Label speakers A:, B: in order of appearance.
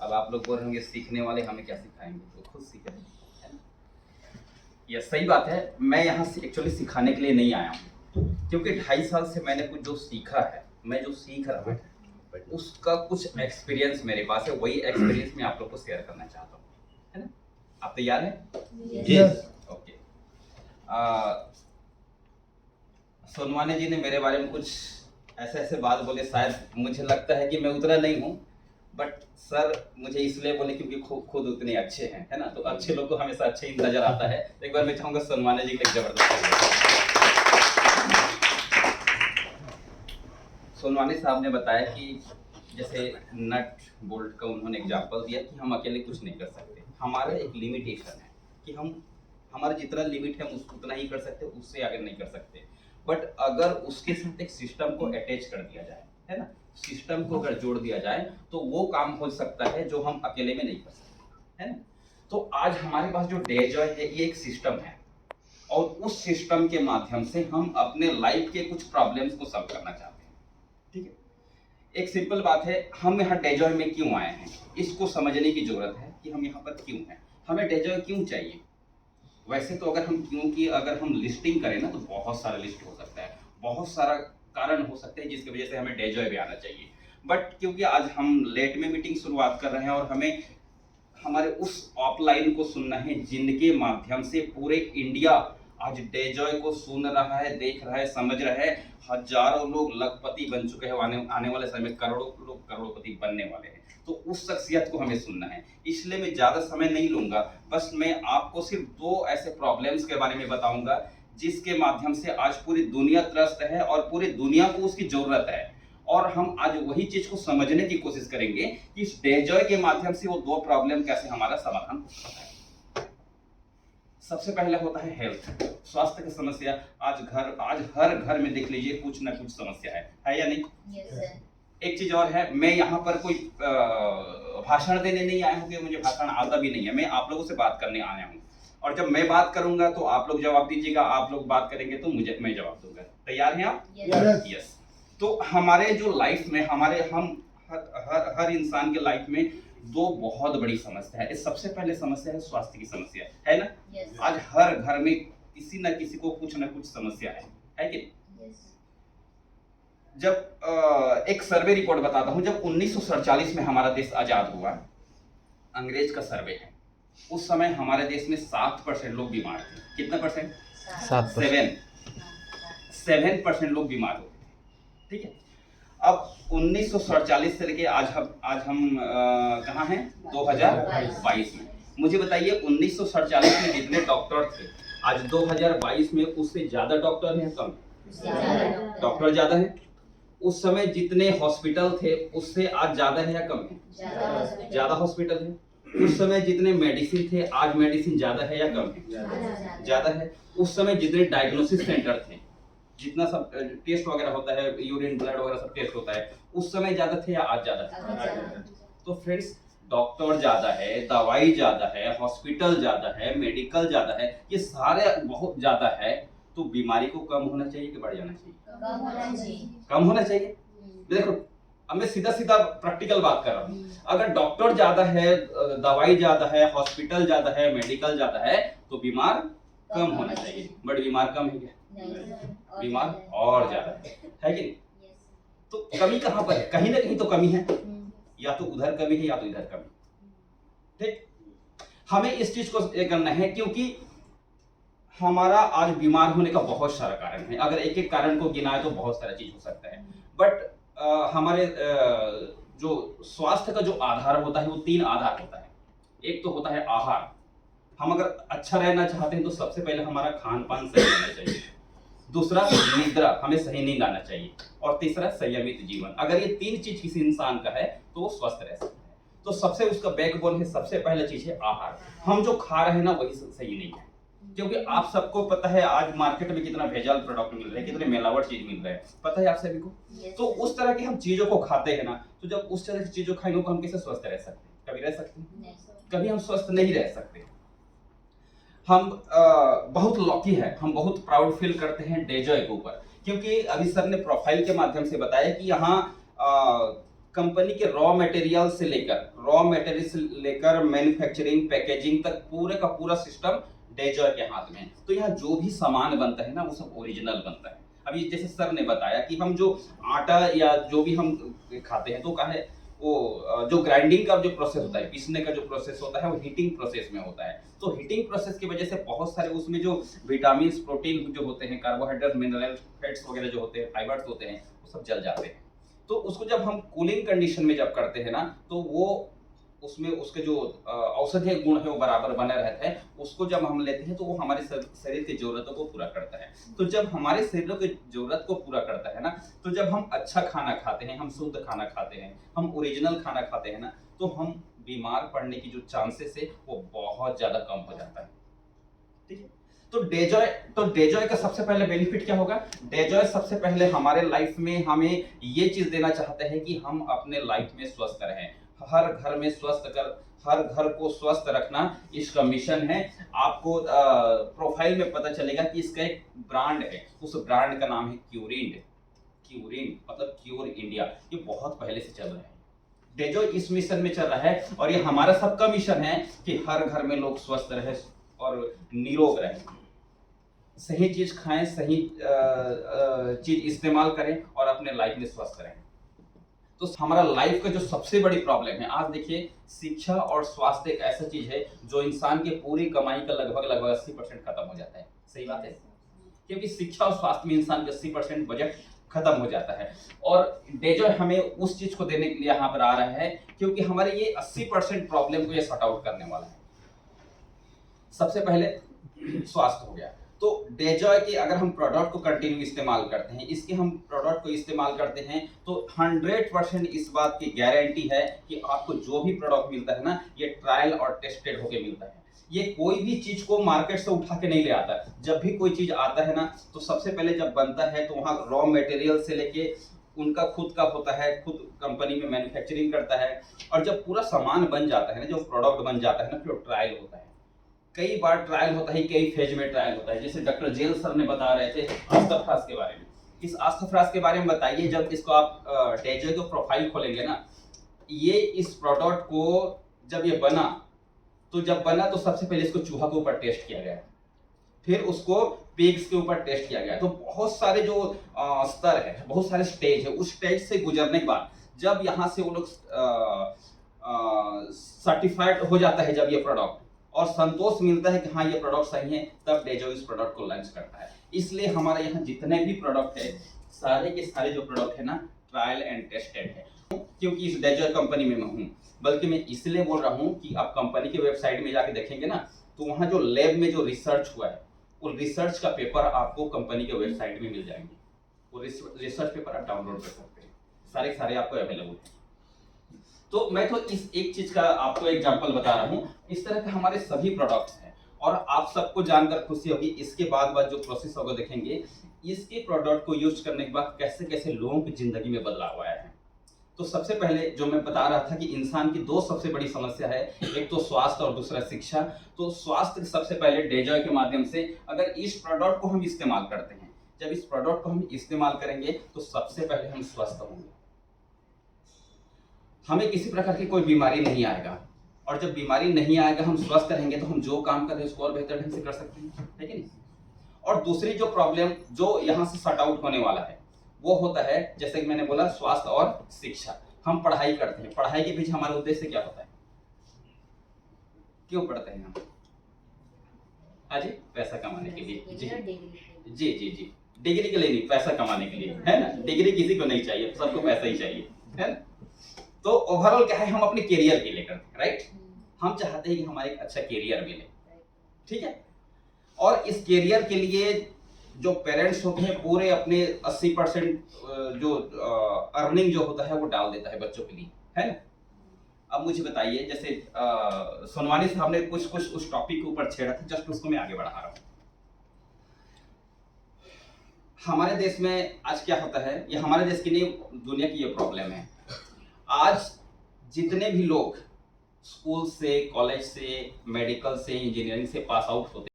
A: अब आप लोग बोल रहे होंगे सीखने वाले हमें क्या सिखाएंगे, तो खुद सीखे, है ना? ये सही बात है। मैं यहाँ से एक्चुअली सिखाने के लिए नहीं आया हूँ, क्योंकि 2.5 साल से मैंने कुछ जो सीखा है, मैं जो सीख रहा हूँ उसका कुछ एक्सपीरियंस मेरे पास है, वही एक्सपीरियंस मैं आप लोग को शेयर करना चाहता हूँ, है ना? आप तैयार हैं?
B: Yes.
A: ओके। सोनवाने जी ने मेरे बारे में कुछ ऐसे बात बोले, शायद मुझे लगता है कि मैं उतना नहीं हूँ, बट सर मुझे इसलिए बोले क्योंकि खुद उतने अच्छे हैं, है ना? तो अच्छे लोग को हमेशा अच्छे ही नजर आता है। एक बार मैं चाहूंगा सोनवाने जी के लिए जबरदस्त। सोनवाने साहब ने बताया कि जैसे नट बोल्ट का उन्होंने एग्जांपल दिया कि हम अकेले कुछ नहीं कर सकते, हमारा एक लिमिटेशन है कि हम हमारा जितना लिमिट है हम उतना ही कर सकते, उससे आगे नहीं कर सकते। बट अगर उसके साथ एक सिस्टम को अटैच कर दिया जाए, है ना, सिस्टम को अगर जोड़ दिया जाए तो वो काम हो सकता है जो हम अकेले में नहीं कर सकते, है ना? तो आज हमारे पास जो डेजॉय है ये एक सिस्टम है, और उस सिस्टम के माध्यम से हम अपने लाइफ के कुछ प्रॉब्लम्स को सॉल्व करना चाहते हैं, ठीक है? एक सिंपल बात है, हम यहाँ डेजॉय में क्यों आए हैं, इसको समझने की जरूरत है कि हम यहाँ पर क्यों हैं, हमें डेजॉय क्यों चाहिए। वैसे तो अगर हम लिस्टिंग करें ना तो बहुत सारा लिस्ट हो सकता है, बहुत सारा कारण हो सकते हैं जिसकी वजह से हमें डेजॉय भी आना चाहिए। बट क्योंकि आज हम लेट में मीटिंग शुरुआत कर रहे हैं और हमें हमारे उस ऑफलाइन को सुनना है जिनके माध्यम से पूरे इंडिया आज डेजॉय को सुन रहा है, देख रहा है, समझ रहा है। हजारों लोग लखपति बन चुके हैं, आने वाले समय में करोड़ों लोग करोड़पति बनने वाले हैं। तो उस शख्सियत को हमें सुनना है, इसलिए मैं ज्यादा समय नहीं लूंगा। बस मैं आपको सिर्फ 2 ऐसे प्रॉब्लम्स के बारे में बताऊंगा जिसके माध्यम से आज पूरी दुनिया त्रस्त है और पूरी दुनिया को उसकी जरूरत है, और हम आज वही चीज को समझने की कोशिश करेंगे कि इस डेजॉय के माध्यम से वो 2 प्रॉब्लम कैसे हमारा समाधान हो सकता है। सबसे पहले होता है हेल्थ, स्वास्थ्य की समस्या। आज हर घर में देख लीजिए कुछ ना कुछ समस्या है या नहीं?
B: Yes, sir.
A: एक चीज और है, मैं यहाँ पर कोई भाषण देने नहीं आया हूँ, कि मुझे भाषण आता भी नहीं है, मैं आप लोगों से बात करने आया हूँ। और जब मैं बात करूंगा तो आप लोग जवाब दीजिएगा, आप लोग बात करेंगे तो मैं जवाब दूंगा। तैयार हैं आप?
B: Yes.
A: यस। तो हमारे जो लाइफ में हम हर इंसान के लाइफ में 2 बहुत बड़ी समस्या है। सबसे पहले समस्या है स्वास्थ्य की समस्या, है ना?
B: Yes.
A: आज हर घर में किसी न किसी को कुछ न कुछ समस्या है कि?
B: Yes.
A: जब एक सर्वे रिपोर्ट बताता हूं, जब 1947 में हमारा देश आजाद हुआ, अंग्रेज का सर्वे है, उस समय हमारे देश में 7% लोग बीमार थे। कितना परसेंट? 7% लोग बीमार होते थे, ठीक है? अब 1947 से लेके आज हम कहाँ हैं? 2022 में। मुझे बताइए 1947 में जितने डॉक्टर थे, आज 2022 में उससे ज्यादा डॉक्टर हैं कम? डॉक्टर ज्यादा है। उस समय जितने हॉस्पिटल थे उससे आज ज्यादा है या कम है? ज्यादा हॉस्पिटल है। उस समय जितने मेडिसिन थे आज मेडिसिन ज्यादा है या कम है? ज्यादा है। उस समय जितने डायग्नोसिस सेंटर थे, जितना सब टेस्ट वगैरह होता है, यूरिन ब्लड वगैरह सब टेस्ट होता है, उस समय ज्यादा थे या आज ज्यादा है? तो फ्रेंड्स, डॉक्टर ज्यादा है, दवाई ज्यादा है, हॉस्पिटल ज्यादा है, मेडिकल ज्यादा है, ये सारे बहुत ज्यादा है। तो बीमारी को कम होना चाहिए कि बढ़ जाना चाहिए? कम होना चाहिए। देखो, अब मैं सीधा प्रैक्टिकल बात कर रहा हूँ। अगर डॉक्टर ज्यादा है, दवाई ज्यादा है, हॉस्पिटल ज्यादा है, मेडिकल ज्यादा है, तो बीमार कम होना चाहिए। बट बीमार कम है क्या? बीमार और ज्यादा है कि नहीं? तो कमी कहाँ पर है? कहीं ना कहीं तो कमी है, या तो उधर कमी है या तो इधर कमी। ठीक, हमें इस चीज को ये करना है, क्योंकि हमारा आज बीमार होने का बहुत सारा कारण है। अगर एक एक कारण को गिनाए तो बहुत सारा चीज हो सकता है। बट हमारे जो स्वास्थ्य का जो आधार होता है वो 3 आधार होता है। एक तो होता है आहार, हम अगर अच्छा रहना चाहते हैं तो सबसे पहले हमारा खान पान सही होना चाहिए। दूसरा निद्रा, हमें सही नींद आना चाहिए। और तीसरा संयमित जीवन। अगर ये 3 चीज किसी इंसान का है तो वो स्वस्थ रह सकता है। तो सबसे उसका बैकबोन है, सबसे पहला चीज है आहार। हम जो खा रहे हैं ना वही सही नहीं है, क्योंकि आप सबको पता है आज मार्केट में कितना भेजाल प्रोडक्ट मिल रहा है, कितने मिलावट चीज मिल रहा है, पता है आप सभी को? तो उस तरह की हम चीजों को खाते हैं ना, तो जब उस तरह की चीजों खाएंगे तो हम कैसे स्वस्थ रह सकते हैं? कभी रह सकते हैं? कभी हम स्वस्थ नहीं रह सकते। हम बहुत लकी है, हम बहुत प्राउड फील करते हैं डेजॉय के ऊपर, क्योंकि अभी सर ने प्रोफाइल के माध्यम से बताया कि यहाँ कंपनी के रॉ मटेरियल से लेकर मैन्युफैक्चरिंग पैकेजिंग तक पूरे का पूरा सिस्टम डेजॉय के हाथ में है। तो यहाँ जो भी सामान बनता है ना वो सब ओरिजिनल बनता है। अभी जैसे सर ने बताया कि हम जो आटा या जो भी हम खाते हैं तो क्या है वो जो ग्राइंडिंग का जो प्रोसेस होता है, पीसने का जो प्रोसेस होता है वो हीटिंग प्रोसेस में होता है। तो हीटिंग प्रोसेस की वजह से बहुत सारे उसमें जो विटामिन प्रोटीन जो होते हैं, कार्बोहाइड्रेट मिनरल फैट्स वगैरह जो होते हैं, फाइबर्स होते हैं, वो सब जल जाते हैं। तो उसको जब हम कूलिंग कंडीशन में जब करते हैं ना तो वो उसमें उसके जो औषधीय गुण है वो बराबर बने रहते हैं। उसको जब हम लेते हैं तो वो हमारे शरीर की जरूरतों को पूरा करता है। तो जब हमारे शरीर की जरूरत को पूरा करता है ना, तो जब हम अच्छा खाना खाते हैं, हम शुद्ध खाना खाते हैं, हम ओरिजिनल खाना खाते हैं ना, तो हम बीमार पड़ने की जो चांसेस है वो बहुत ज्यादा कम हो जाता है। ठीक है। तो डेजॉय का सबसे पहले बेनिफिट क्या होगा? डेजॉय सबसे पहले हमारे लाइफ में हमें ये चीज देना चाहते हैं कि हम अपने लाइफ में स्वस्थ रहें। हर घर को स्वस्थ रखना इसका मिशन है। आपको प्रोफाइल में पता चलेगा कि इसका एक ब्रांड है, उस ब्रांड का नाम है क्यूरिन मतलब क्यूर इंडिया। ये बहुत पहले से चल रहा है, डेजॉय इस मिशन में चल रहा है और ये हमारा सबका मिशन है कि हर घर में लोग स्वस्थ रहे और निरोग रहे, सही चीज खाएं, सही चीज इस्तेमाल करें और अपने लाइफ में स्वस्थ रहें। तो हमारा लाइफ का जो सबसे बड़ी प्रॉब्लम है, आज देखिए शिक्षा और स्वास्थ्य एक ऐसा चीज है जो इंसान की पूरी कमाई का लगभग 80% खत्म हो जाता है। सही बात है, क्योंकि शिक्षा और स्वास्थ्य में इंसान का 80% बजट खत्म हो जाता है। और डेजॉय हमें उस चीज को देने के लिए यहाँ पर आ रहा है क्योंकि हमारे ये 80% प्रॉब्लम को ये सॉर्ट आउट करने वाला है। सबसे पहले स्वास्थ्य हो गया, तो डेजॉय के अगर हम प्रोडक्ट को कंटिन्यू इस्तेमाल करते हैं, इसके हम प्रोडक्ट को इस्तेमाल करते हैं तो 100% इस बात की गारंटी है कि आपको जो भी प्रोडक्ट मिलता है ना, ये ट्रायल और टेस्टेड होके मिलता है। ये कोई भी चीज को मार्केट से उठा के नहीं ले आता। जब भी कोई चीज आता है ना तो सबसे पहले जब बनता है तो वहाँ रॉ मटेरियल से लेके उनका खुद का होता है, खुद कंपनी में मैन्युफैक्चरिंग करता है और जब पूरा सामान बन जाता है ना, जो प्रोडक्ट बन जाता है ना, फिर ट्रायल होता है। कई बार ट्रायल होता है, कई फेज में ट्रायल होता है। जैसे डॉक्टर जेल सर ने बता रहे थे आस्थाफ्राज के बारे में। इस आस्थाफ्राज के बारे में बताइए, जब इसको आप डेजॉय का प्रोफाइल खोलेंगे ना, ये इस प्रोडक्ट को जब ये बना तो सबसे पहले इसको चूहा के ऊपर टेस्ट किया गया, फिर उसको पिग्स के ऊपर टेस्ट किया गया। तो बहुत सारे जो स्तर है, बहुत सारे स्टेज है, उस स्टेज से गुजरने के बाद जब यहाँ से वो लोग सर्टिफाइड हो जाता है, जब ये प्रोडक्ट और संतोष मिलता है कि हाँ ये प्रोडक्ट सही है, तब डेजॉय इस प्रोडक्ट को लॉन्च करता है। इसलिए हमारे यहाँ जितने भी प्रोडक्ट है, सारे के सारे जो प्रोडक्ट है ना, ट्रायल एंड टेस्टेड है। क्योंकि इस डेजॉय कंपनी में मैं हूँ, बल्कि मैं इसलिए बोल रहा हूँ कि आप कंपनी के वेबसाइट में जाके देखेंगे ना, तो वहाँ जो लैब में जो रिसर्च हुआ है, वो रिसर्च का पेपर आपको कंपनी के वेबसाइट में मिल जाएंगे। वो रिसर्च पेपर आप डाउनलोड कर सकते हैं, सारे आपको अवेलेबल है। तो मैं तो इस एक चीज का आपको एग्जांपल बता रहा हूँ। इस तरह के हमारे सभी प्रोडक्ट्स हैं और आप सबको जानकर खुशी होगी। इसके बाद जो प्रोसेस होगा देखेंगे, इसके प्रोडक्ट को यूज करने के बाद कैसे कैसे लोगों की जिंदगी में बदलाव आया है। तो सबसे पहले जो मैं बता रहा था कि इंसान की दो सबसे बड़ी समस्या है, एक तो स्वास्थ्य और दूसरा शिक्षा। तो स्वास्थ्य सबसे पहले डेजॉय के माध्यम से अगर इस प्रोडक्ट को हम इस्तेमाल करते हैं, जब इस प्रोडक्ट को हम इस्तेमाल करेंगे तो सबसे पहले हम स्वस्थ होंगे, हमें किसी प्रकार की कोई बीमारी नहीं आएगा। और जब बीमारी नहीं आएगा, हम स्वस्थ रहेंगे, तो हम जो काम कर रहे हैं उसको और बेहतर ढंग से कर सकते हैं, है कि नहीं। और दूसरी जो प्रॉब्लम जो यहाँ से सॉर्ट आउट होने वाला है वो होता है, जैसे कि मैंने बोला, स्वास्थ्य और शिक्षा। हम पढ़ाई करते हैं, पढ़ाई के पीछे हमारा उद्देश्य क्या होता है, क्यों पढ़ते हैं हम? अजी पैसा कमाने के लिए। जी, डिग्री के लिए नहीं, पैसा कमाने के लिए, है ना। डिग्री किसी को नहीं चाहिए, सबको पैसा ही चाहिए, है ना। तो ओवरऑल क्या है, हम अपने करियर के लिए करते हैं, राइट। हम चाहते हैं कि हमारे एक अच्छा करियर मिले, ठीक है। और इस करियर के लिए जो पेरेंट्स होते हैं पूरे अपने 80% जो अर्निंग जो होता है वो डाल देता है बच्चों के लिए, है ना। अब मुझे बताइए, जैसे सोनवानी साहब ने कुछ उस टॉपिक के ऊपर छेड़ा था, जस्ट उसको मैं आगे बढ़ा रहा हूँ। हमारे देश में आज क्या होता है, ये हमारे देश की नहीं, दुनिया की ये प्रॉब्लम है। आज जितने भी लोग स्कूल से, कॉलेज से, मेडिकल से, इंजीनियरिंग से पास आउट होते